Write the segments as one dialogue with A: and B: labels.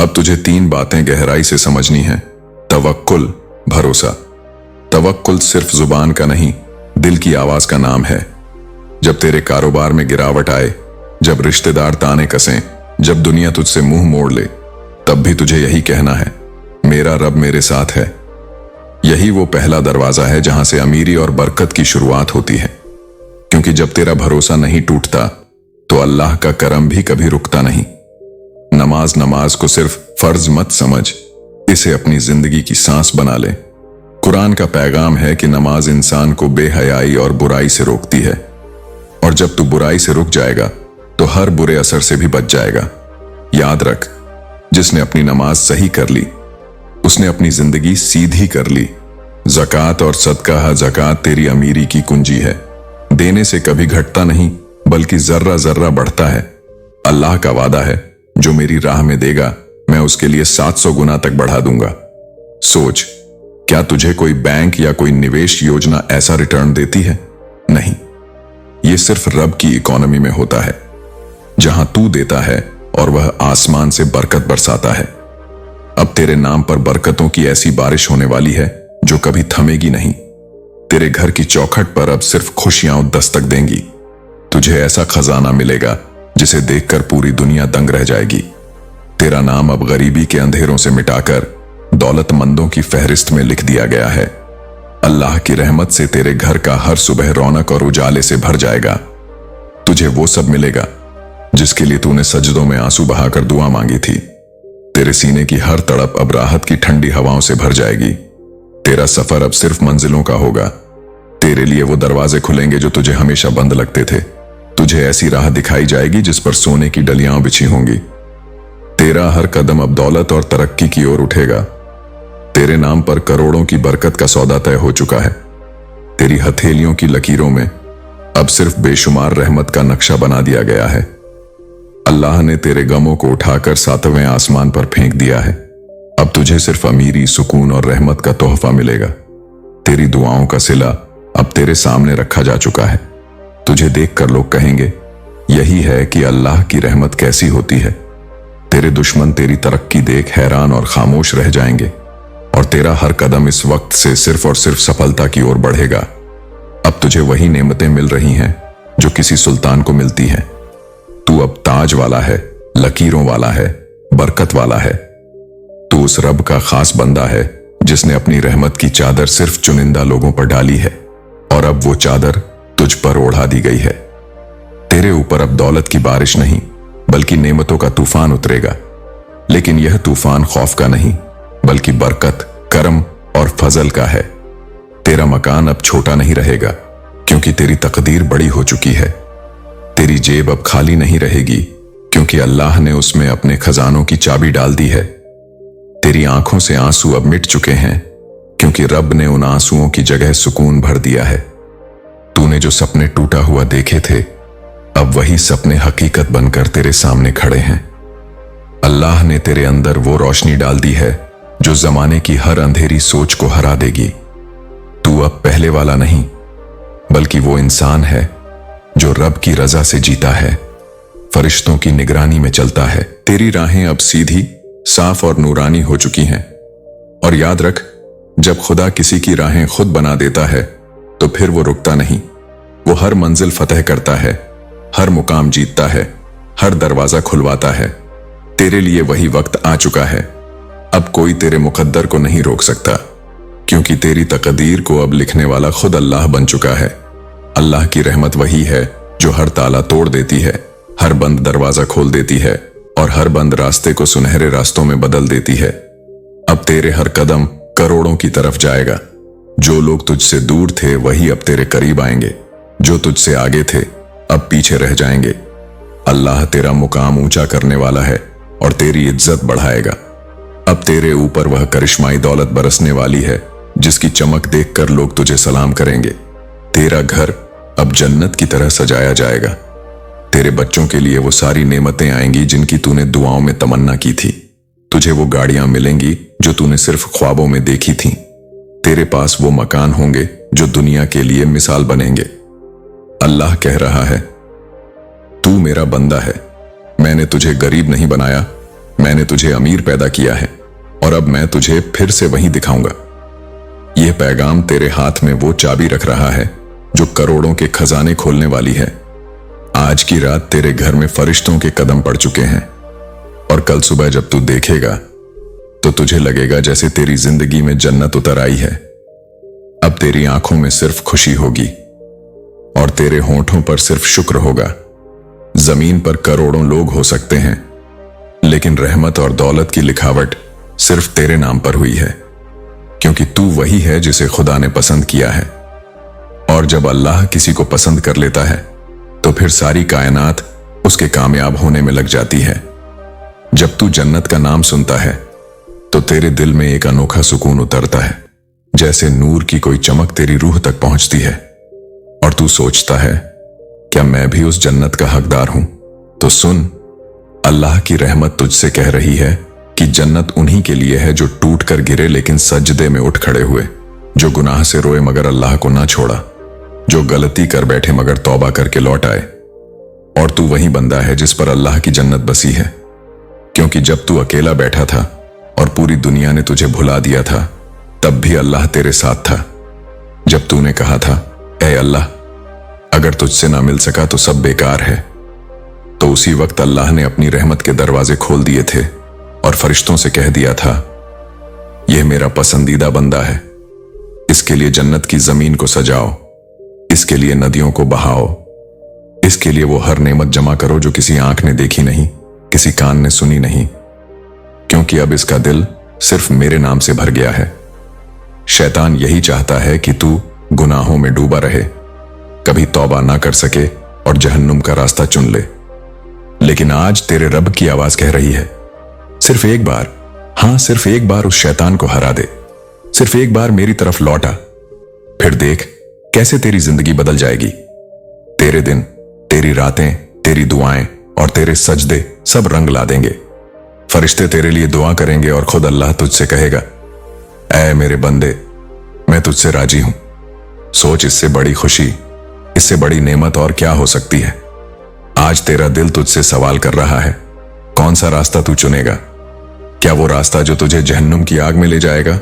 A: अब तुझे 3 बातें गहराई से समझनी हैं। तवक्कुल, भरोसा। तवक्कुल सिर्फ जुबान का नहीं, दिल की आवाज का नाम है। जब तेरे कारोबार में गिरावट आए, जब रिश्तेदार ताने कसें, जब दुनिया तुझसे मुंह मोड़ ले, तब भी तुझे यही कहना है, मेरा रब मेरे साथ है। यही वो पहला दरवाजा है जहां से अमीरी और बरकत की शुरुआत होती है। क्योंकि जब तेरा भरोसा नहीं टूटता तो अल्लाह का करम भी कभी रुकता नहीं। नमाज को सिर्फ फर्ज मत समझ, इसे अपनी जिंदगी की सांस बना ले। कुरान का पैगाम है कि नमाज इंसान को बेहयाई और बुराई से रोकती है, और जब तू बुराई से रुक जाएगा तो हर बुरे असर से भी बच जाएगा। याद रख, जिसने अपनी नमाज सही कर ली, उसने अपनी जिंदगी सीधी कर ली। ज़कात और सदका ज़कात तेरी अमीरी की कुंजी है। देने से कभी घटता नहीं, बल्कि जर्रा जर्रा बढ़ता है। अल्लाह का वादा है, जो मेरी राह में देगा मैं उसके लिए 700 गुना तक बढ़ा दूंगा। सोच, क्या तुझे कोई बैंक या कोई निवेश योजना ऐसा रिटर्न देती है? नहीं, यह सिर्फ रब की इकोनॉमी में होता है, जहां तू देता है और वह आसमान से बरकत बरसाता है। अब तेरे नाम पर बरकतों की ऐसी बारिश होने वाली है जो कभी थमेगी नहीं। तेरे घर की चौखट पर अब सिर्फ खुशियां दस्तक देंगी। तुझे ऐसा खजाना मिलेगा जिसे देखकर पूरी दुनिया दंग रह जाएगी। तेरा नाम अब गरीबी के अंधेरों से मिटाकर दौलतमंदों की फहरिस्त में लिख दिया गया है। अल्लाह की रहमत से तेरे घर का हर सुबह रौनक और उजाले से भर जाएगा। तुझे वो सब मिलेगा जिसके लिए तूने सजदों में आंसू बहाकर दुआ मांगी थी। तेरे सीने की हर तड़प अब राहत की ठंडी हवाओं से भर जाएगी। तेरा सफर अब सिर्फ मंजिलों का होगा। तेरे लिए वो दरवाजे खुलेंगे जो तुझे हमेशा बंद लगते थे। तुझे ऐसी राह दिखाई जाएगी जिस पर सोने की डलियां बिछी होंगी। तेरा हर कदम अब दौलत और तरक्की की ओर उठेगा। तेरे नाम पर करोड़ों की बरकत का सौदा तय हो चुका है। तेरी हथेलियों की लकीरों में अब सिर्फ बेशुमार रहमत का नक्शा बना दिया गया है। अल्लाह ने तेरे गमों को उठाकर 7वें आसमान पर फेंक दिया है। अब तुझे सिर्फ अमीरी, सुकून और रहमत का तोहफा मिलेगा। तेरी दुआओं का सिला अब तेरे सामने रखा जा चुका है। तुझे देखकर लोग कहेंगे, यही है कि अल्लाह की रहमत कैसी होती है। तेरे दुश्मन तेरी तरक्की देख हैरान और खामोश रह जाएंगे, और तेरा हर कदम इस वक्त से सिर्फ और सिर्फ सफलता की ओर बढ़ेगा। अब तुझे वही नेमतें मिल रही हैं जो किसी सुल्तान को मिलती हैं। तू अब ताज वाला है, लकीरों वाला है, बरकत वाला है। तू उस रब का खास बंदा है जिसने अपनी रहमत की चादर सिर्फ चुनिंदा लोगों पर डाली है, और अब वो चादर तुझ पर ओढ़ा दी गई है। तेरे ऊपर अब दौलत की बारिश नहीं, बल्कि नेमतों का तूफान उतरेगा। लेकिन यह तूफान खौफ का नहीं, बल्कि बरकत, करम और फजल का है। तेरा मकान अब छोटा नहीं रहेगा, क्योंकि तेरी तकदीर बड़ी हो चुकी है। तेरी जेब अब खाली नहीं रहेगी, क्योंकि अल्लाह ने उसमें अपने खजानों की चाबी डाल दी है। तेरी आंखों से आंसू अब मिट चुके हैं, क्योंकि रब ने उन आंसुओं की जगह सुकून भर दिया है। तूने जो सपने टूटा हुआ देखे थे, अब वही सपने हकीकत बनकर तेरे सामने खड़े हैं। अल्लाह ने तेरे अंदर वो रोशनी डाल दी है जो जमाने की हर अंधेरी सोच को हरा देगी। तू अब पहले वाला नहीं, बल्कि वो इंसान है जो रब की रजा से जीता है, फरिश्तों की निगरानी में चलता है। तेरी राहें अब सीधी, साफ और नूरानी हो चुकी हैं। और याद रख, जब खुदा किसी की राहें खुद बना देता है तो फिर वो रुकता नहीं। वो हर मंजिल फतह करता है, हर मुकाम जीतता है, हर दरवाजा खुलवाता है। तेरे लिए वही वक्त आ चुका है। अब कोई तेरे मुकद्दर को नहीं रोक सकता, क्योंकि तेरी तकदीर को अब लिखने वाला खुद अल्लाह बन चुका है। अल्लाह की रहमत वही है जो हर ताला तोड़ देती है, हर बंद दरवाजा खोल देती है, और हर बंद रास्ते को सुनहरे रास्तों में बदल देती है। अब तेरे हर कदम करोड़ों की तरफ जाएगा। जो लोग तुझसे दूर थे वही अब तेरे करीब आएंगे। जो तुझसे आगे थे अब पीछे रह जाएंगे। अल्लाह तेरा मुकाम ऊंचा करने वाला है और तेरी इज्जत बढ़ाएगा। अब तेरे ऊपर वह करिश्माई दौलत बरसने वाली है जिसकी चमक देखकर लोग तुझे सलाम करेंगे। तेरा घर अब जन्नत की तरह सजाया जाएगा। तेरे बच्चों के लिए वो सारी नेमतें आएंगी जिनकी तूने दुआओं में तमन्ना की थी। तुझे वो गाड़ियां मिलेंगी जो तूने सिर्फ ख्वाबों में देखी थीं। तेरे पास वो मकान होंगे जो दुनिया के लिए मिसाल बनेंगे। अल्लाह कह रहा है, तू मेरा बंदा है। मैंने तुझे गरीब नहीं बनाया, मैंने तुझे अमीर पैदा किया है और अब मैं तुझे फिर से वहीं दिखाऊंगा। यह पैगाम तेरे हाथ में वो चाबी रख रहा है जो करोड़ों के खजाने खोलने वाली है। आज की रात तेरे घर में फरिश्तों के कदम पड़ चुके हैं और कल सुबह जब तू देखेगा तो तुझे लगेगा जैसे तेरी जिंदगी में जन्नत उतर आई है। अब तेरी आंखों में सिर्फ खुशी होगी और तेरे होंठों पर सिर्फ शुक्र होगा। जमीन पर करोड़ों लोग हो सकते हैं, लेकिन रहमत और दौलत की लिखावट सिर्फ तेरे नाम पर हुई है, क्योंकि तू वही है जिसे खुदा ने पसंद किया है। और जब अल्लाह किसी को पसंद कर लेता है तो फिर सारी कायनात उसके कामयाब होने में लग जाती है। जब तू जन्नत का नाम सुनता है तो तेरे दिल में एक अनोखा सुकून उतरता है, जैसे नूर की कोई चमक तेरी रूह तक पहुंचती है और तू सोचता है, क्या मैं भी उस जन्नत का हकदार हूं? तो सुन, अल्लाह की रहमत तुझसे कह रही है कि जन्नत उन्हीं के लिए है जो टूट कर गिरे लेकिन सजदे में उठ खड़े हुए, जो गुनाह से रोए मगर अल्लाह को ना छोड़ा, जो गलती कर बैठे मगर तौबा करके लौट आए। और तू वही बंदा है जिस पर अल्लाह की जन्नत बसी है, क्योंकि जब तू अकेला बैठा था और पूरी दुनिया ने तुझे भुला दिया था, तब भी अल्लाह तेरे साथ था। जब तूने कहा था, ऐ अल्लाह, अगर तुझसे ना मिल सका तो सब बेकार है, तो उसी वक्त अल्लाह ने अपनी रहमत के दरवाजे खोल दिए थे और फरिश्तों से कह दिया था, यह मेरा पसंदीदा बंदा है, इसके लिए जन्नत की जमीन को सजाओ, इसके लिए नदियों को बहाओ, इसके लिए वो हर नेमत जमा करो जो किसी आंख ने देखी नहीं, किसी कान ने सुनी नहीं, क्योंकि अब इसका दिल सिर्फ मेरे नाम से भर गया है। शैतान यही चाहता है कि तू गुनाहों में डूबा रहे, कभी तौबा ना कर सके और जहन्नुम का रास्ता चुन ले। लेकिन आज तेरे रब की आवाज कह रही है, सिर्फ एक बार, हां सिर्फ एक बार उस शैतान को हरा दे, सिर्फ एक बार मेरी तरफ लौटा, फिर देख कैसे तेरी जिंदगी बदल जाएगी। तेरे दिन, तेरी रातें, तेरी दुआएं और तेरे सजदे सब रंग ला देंगे। फरिश्ते तेरे लिए दुआ करेंगे और खुद अल्लाह तुझसे कहेगा, ऐ मेरे बंदे, मैं तुझसे राजी हूं। सोच, इससे बड़ी खुशी, इससे बड़ी नेमत और क्या हो सकती है। आज तेरा दिल तुझसे सवाल कर रहा है, कौन सा रास्ता तू चुनेगा? क्या वो रास्ता जो तुझे जहन्नुम की आग में ले जाएगा,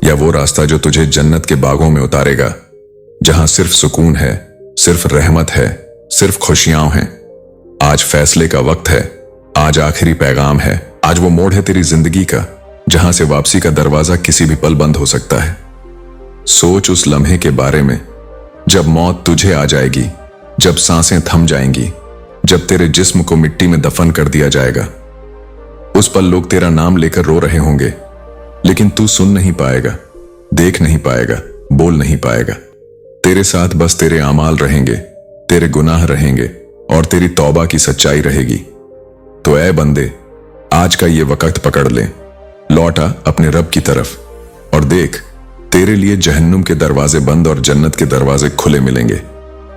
A: या वो रास्ता जो तुझे जन्नत के बागों में उतारेगा, जहां सिर्फ सुकून है, सिर्फ रहमत है, सिर्फ खुशियां हैं। आज फैसले का वक्त है, आज आखिरी पैगाम है, आज वो मोड़ है तेरी जिंदगी का जहां से वापसी का दरवाजा किसी भी पल बंद हो सकता है। सोच उस लम्हे के बारे में जब मौत तुझे आ जाएगी, जब सांसें थम जाएंगी, जब तेरे जिस्म को मिट्टी में दफन कर दिया जाएगा। उस पल लोग तेरा नाम लेकर रो रहे होंगे, लेकिन तू सुन नहीं पाएगा, देख नहीं पाएगा, बोल नहीं पाएगा। तेरे साथ बस तेरे आमाल रहेंगे, तेरे गुनाह रहेंगे और तेरी तौबा की सच्चाई रहेगी। तो ऐ बंदे, आज का ये वक्त पकड़ ले, लौटा अपने रब की तरफ और देख, तेरे लिए जहन्नुम के दरवाजे बंद और जन्नत के दरवाजे खुले मिलेंगे।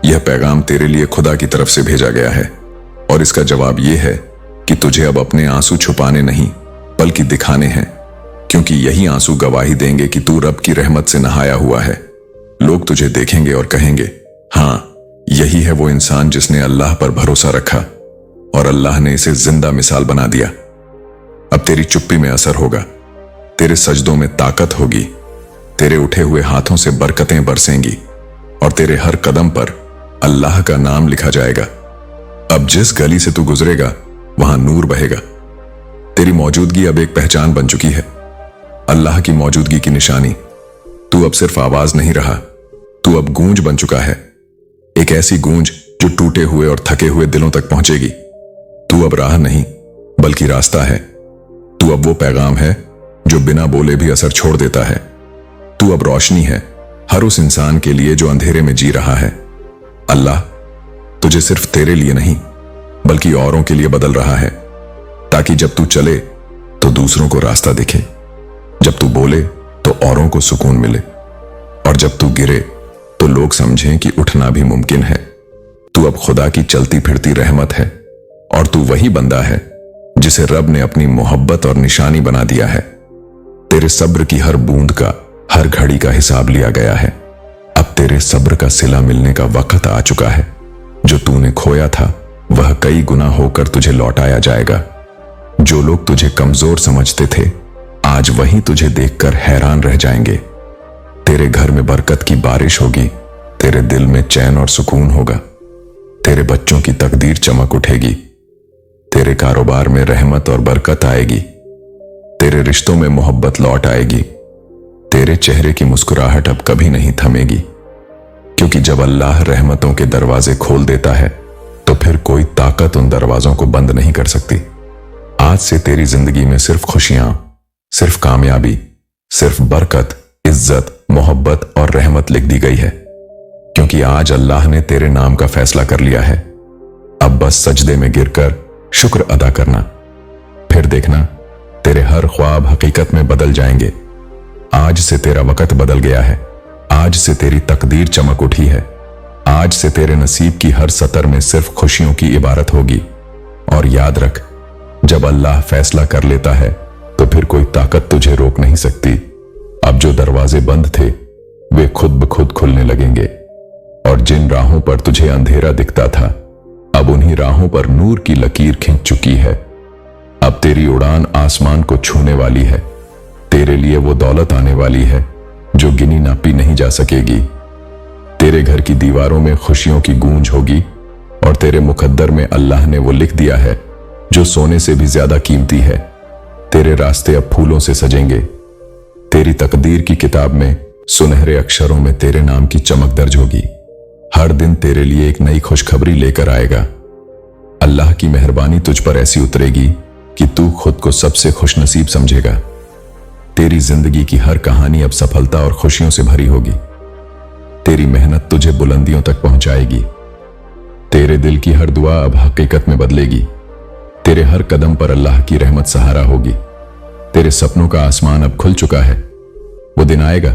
A: यह पैगाम तेरे लिए खुदा की तरफ से भेजा गया है और इसका जवाब यह है कि तुझे अब अपने आंसू छुपाने नहीं बल्कि दिखाने हैं, क्योंकि यही आंसू गवाही देंगे कि तू रब की रहमत से नहाया हुआ है। लोग तुझे देखेंगे और कहेंगे, हां, यही है वो इंसान जिसने अल्लाह पर भरोसा रखा और अल्लाह ने इसे जिंदा मिसाल बना दिया। अब तेरी चुप्पी में असर होगा, तेरे सजदों में ताकत होगी, तेरे उठे हुए हाथों से बरकतें बरसेंगी और तेरे हर कदम पर अल्लाह का नाम लिखा जाएगा। अब जिस गली से तू गुजरेगा वहां नूर बहेगा। तेरी मौजूदगी अब एक पहचान बन चुकी है, अल्लाह की मौजूदगी की निशानी। तू अब सिर्फ आवाज नहीं रहा, तू अब गूंज बन चुका है, एक ऐसी गूंज जो टूटे हुए और थके हुए दिलों तक पहुंचेगी। तू अब राह नहीं बल्कि रास्ता है। तू अब वो पैगाम है जो बिना बोले भी असर छोड़ देता है। तू अब रोशनी है हर उस इंसान के लिए जो अंधेरे में जी रहा है। अल्लाह तुझे सिर्फ तेरे लिए नहीं बल्कि औरों के लिए बदल रहा है, ताकि जब तू चले तो दूसरों को रास्ता दिखे, जब तू बोले तो औरों को सुकून मिले और जब तू गिरे तो लोग समझें कि उठना भी मुमकिन है। तू अब खुदा की चलती फिरती रहमत है और तू वही बंदा है जिसे रब ने अपनी मोहब्बत और निशानी बना दिया है। तेरे सब्र की हर बूंद का, हर घड़ी का हिसाब लिया गया है। अब तेरे सब्र का सिला मिलने का वक्त आ चुका है। जो तूने खोया था वह कई गुना होकर तुझे लौटाया जाएगा। जो लोग तुझे कमजोर समझते थे, आज वही तुझे देखकर हैरान रह जाएंगे। तेरे घर में बरकत की बारिश होगी, तेरे दिल में चैन और सुकून होगा, तेरे बच्चों की तकदीर चमक उठेगी, तेरे कारोबार में रहमत और बरकत आएगी, तेरे रिश्तों में मोहब्बत लौट आएगी, तेरे चेहरे की मुस्कुराहट अब कभी नहीं थमेगी। क्योंकि जब अल्लाह रहमतों के दरवाजे खोल देता है तो फिर कोई ताकत उन दरवाजों को बंद नहीं कर सकती। आज से तेरी जिंदगी में सिर्फ खुशियां, सिर्फ कामयाबी, सिर्फ बरकत, इज्जत, मोहब्बत और रहमत लिख दी गई है। क्योंकि आज अल्लाह ने तेरे नाम का फैसला कर लिया है। अब बस सजदे में गिरकर शुक्र अदा करना, फिर देखना तेरे हर ख्वाब हकीकत में बदल जाएंगे। आज से तेरा वक्त बदल गया है, आज से तेरी तकदीर चमक उठी है, आज से तेरे नसीब की हर सतर में सिर्फ खुशियों की इबारत होगी। और याद रख, जब अल्लाह फैसला कर लेता है तो फिर कोई ताकत तुझे रोक नहीं सकती। अब जो दरवाजे बंद थे वे खुद ब खुद खुलने लगेंगे, और जिन राहों पर तुझे अंधेरा दिखता था अब उन्हीं राहों पर नूर की लकीर खिंच चुकी है। अब तेरी उड़ान आसमान को छूने वाली है, तेरे लिए वो दौलत आने वाली है जो गिनी नापी नहीं जा सकेगी। तेरे घर की दीवारों में खुशियों की गूंज होगी, और तेरे मुकद्दर में अल्लाह ने वो लिख दिया है जो सोने से भी ज्यादा कीमती है। तेरे रास्ते अब फूलों से सजेंगे, तेरी तकदीर की किताब में सुनहरे अक्षरों में तेरे नाम की चमक दर्ज होगी। हर दिन तेरे लिए एक नई खुशखबरी लेकर आएगा। अल्लाह की मेहरबानी तुझ पर ऐसी उतरेगी कि तू खुद को सबसे खुशनसीब समझेगा। तेरी जिंदगी की हर कहानी अब सफलता और खुशियों से भरी होगी। तेरी मेहनत तुझे बुलंदियों तक पहुंचाएगी। तेरे दिल की हर दुआ अब हकीकत में बदलेगी। तेरे हर कदम पर अल्लाह की रहमत सहारा होगी। तेरे सपनों का आसमान अब खुल चुका है। वो दिन आएगा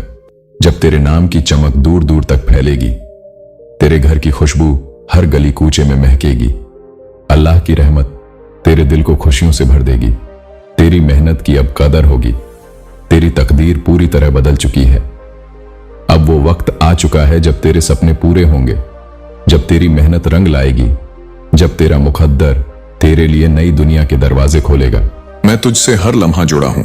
A: जब तेरे नाम की चमक दूर दूर तक फैलेगी। तेरे घर की खुशबू हर गली कूचे में महकेगी। अल्लाह की रहमत तेरे दिल को खुशियों से भर देगी। तेरी मेहनत की अब कदर होगी। तेरी तकदीर पूरी तरह बदल चुकी है। अब वो वक्त आ चुका है जब तेरे सपने पूरे होंगे, जब तेरी मेहनत रंग लाएगी, जब तेरा मुकद्दर तेरे लिए नई दुनिया के दरवाजे खोलेगा। मैं तुझसे हर लम्हा जुड़ा हूं।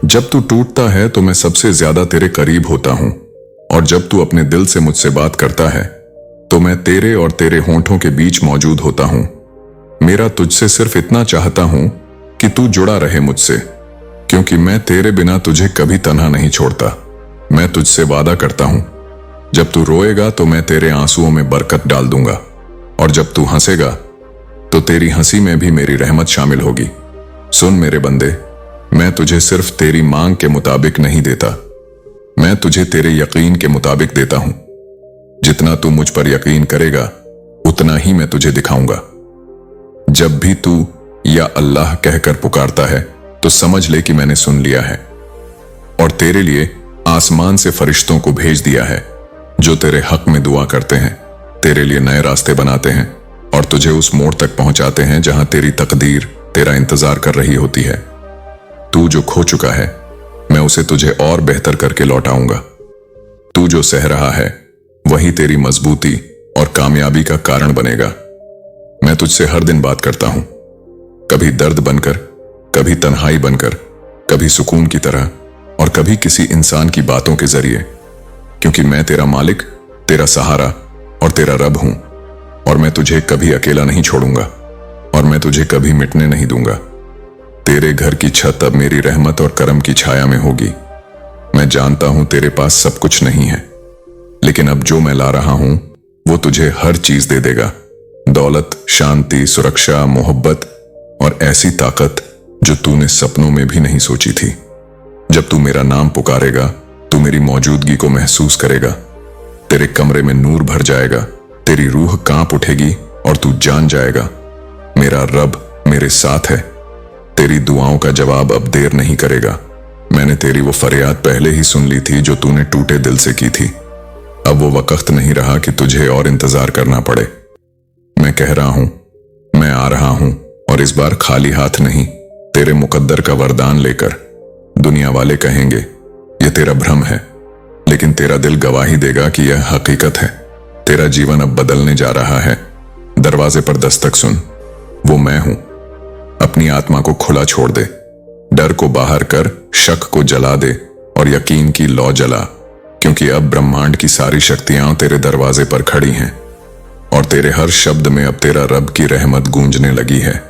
A: जब तू टूटता है तो मैं सबसे ज्यादा तेरे करीब होता हूं, और जब तू अपने दिल से मुझसे बात करता है तो मैं तेरे और तेरे होंठों के बीच मौजूद होता हूं। मेरा तुझसे सिर्फ इतना चाहता हूं कि तू जुड़ा रहे मुझसे, क्योंकि मैं तेरे बिना तुझे कभी तन्हा नहीं छोड़ता। मैं तुझसे वादा करता हूं, जब तू रोएगा तो मैं तेरे आंसुओं में बरकत डाल दूंगा, और जब तू हंसेगा तो तेरी हंसी में भी मेरी रहमत शामिल होगी। सुन मेरे बंदे, मैं तुझे सिर्फ तेरी मांग के मुताबिक नहीं देता, मैं तुझे तेरे यकीन के मुताबिक देता हूं। जितना तू मुझ पर यकीन करेगा उतना ही मैं तुझे दिखाऊंगा। जब भी तू या अल्लाह कहकर पुकारता है तो समझ ले कि मैंने सुन लिया है, और तेरे लिए आसमान से फरिश्तों को भेज दिया है जो तेरे हक में दुआ करते हैं, तेरे लिए नए रास्ते बनाते हैं और तुझे उस मोड़ तक पहुंचाते हैं जहां तेरी तकदीर तेरा इंतजार कर रही होती है। तू जो खो चुका है मैं उसे तुझे और बेहतर करके लौटाऊंगा। तू जो सह रहा है वही तेरी मजबूती और कामयाबी का कारण बनेगा। मैं तुझसे हर दिन बात करता हूं, कभी दर्द बनकर, कभी तन्हाई बनकर, कभी सुकून की तरह, और कभी किसी इंसान की बातों के जरिए, क्योंकि मैं तेरा मालिक, तेरा सहारा और तेरा रब हूं, और मैं तुझे कभी अकेला नहीं छोड़ूंगा, और मैं तुझे कभी मिटने नहीं दूंगा। तेरे घर की छत अब मेरी रहमत और करम की छाया में होगी। मैं जानता हूं तेरे पास सब कुछ नहीं है, लेकिन अब जो मैं ला रहा हूं वो तुझे हर चीज दे देगा। दौलत, शांति, सुरक्षा, मोहब्बत और ऐसी ताकत जो तूने सपनों में भी नहीं सोची थी। जब तू मेरा नाम पुकारेगा तू मेरी मौजूदगी को महसूस करेगा। तेरे कमरे में नूर भर जाएगा, तेरी रूह कांप उठेगी और तू जान जाएगा मेरा रब मेरे साथ है। तेरी दुआओं का जवाब अब देर नहीं करेगा। मैंने तेरी वो फरियाद पहले ही सुन ली थी जो तूने टूटे दिल से की थी। अब वो वक्त नहीं रहा कि तुझे और इंतजार करना पड़े। मैं कह रहा हूं, मैं आ रहा हूं, और इस बार खाली हाथ नहीं, तेरे मुकद्दर का वरदान लेकर। दुनिया वाले कहेंगे ये तेरा भ्रम है, लेकिन तेरा दिल गवाही देगा कि यह हकीकत है। तेरा जीवन अब बदलने जा रहा है। दरवाजे पर दस्तक सुन, वो मैं हूं। अपनी आत्मा को खुला छोड़ दे। डर को बाहर कर, शक को जला दे और यकीन की लौ जला, क्योंकि अब ब्रह्मांड की सारी शक्तियां तेरे दरवाजे पर खड़ी हैं और तेरे हर शब्द में अब तेरा रब की रहमत गूंजने लगी है।